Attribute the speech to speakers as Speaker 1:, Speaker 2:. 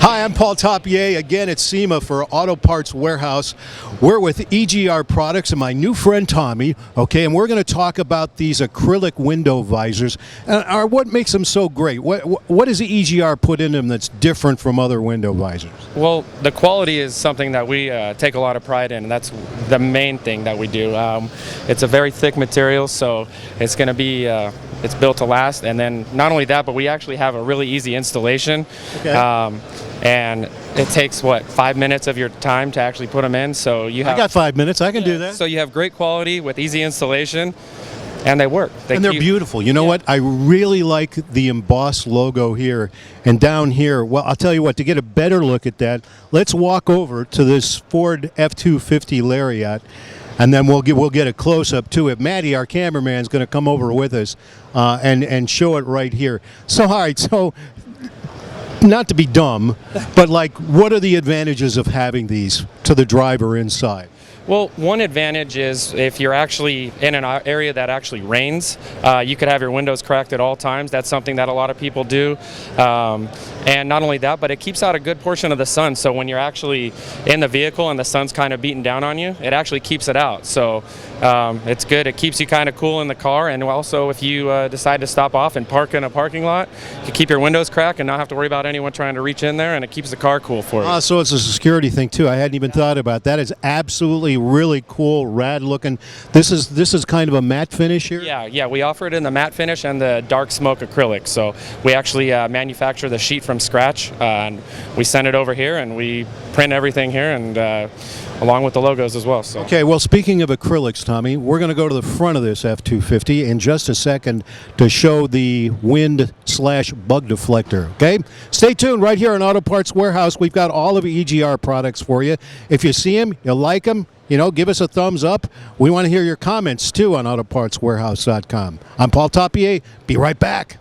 Speaker 1: Hi, I'm Paul Tapier, again at SEMA for Auto Parts Warehouse. We're with EGR Products and my new friend Tommy, okay, and we're going to talk about these acrylic window visors and what makes them so great. What does the EGR put in them that's different from other window visors?
Speaker 2: Well, the quality is something that we take a lot of pride in, and that's the main thing that we do. It's a very thick material, so it's going to be it's built to last, and then not only that, but we actually have a really easy installation. Okay. And it takes, 5 minutes of your time to actually put them in. So you have.
Speaker 1: I got 5 minutes. I can do that.
Speaker 2: So you have great quality with easy installation, and they work.
Speaker 1: And they're beautiful. You know what? I really like the embossed logo here and down here. Well, I'll tell you what. To get a better look at that, let's walk over to this Ford F-250 Lariat. And then we'll get a close-up to it. Maddie, our cameraman, is going to come over with us and show it right here. So, all right, so not to be dumb, but like, what are the advantages of having these to the driver inside?
Speaker 2: Well, one advantage is if you're actually in an area that actually rains, you could have your windows cracked at all times. That's something that a lot of people do. And not only that, but it keeps out a good portion of the sun. So when you're actually in the vehicle and the sun's kind of beating down on you, it actually keeps it out. So it's good. It keeps you kind of cool in the car. And also, if you decide to stop off and park in a parking lot, you can keep your windows cracked and not have to worry about anyone trying to reach in there, and it keeps the car cool for you.
Speaker 1: So it's a security thing too. I hadn't even thought about that. It's absolutely really cool, rad looking. This is kind of a matte finish here?
Speaker 2: Yeah, we offer it in the matte finish and the dark smoke acrylic. So we actually manufacture the sheet from scratch, and we send it over here and we print everything here, and along with the logos as well. So.
Speaker 1: Okay, well, speaking of acrylics, Tommy, we're going to go to the front of this F-250 in just a second to show the wind/bug deflector, okay? Stay tuned right here on Auto Parts Warehouse. We've got all of EGR products for you. If you see them, you like them, give us a thumbs up. We want to hear your comments, too, on autopartswarehouse.com. I'm Paul Tapier. Be right back.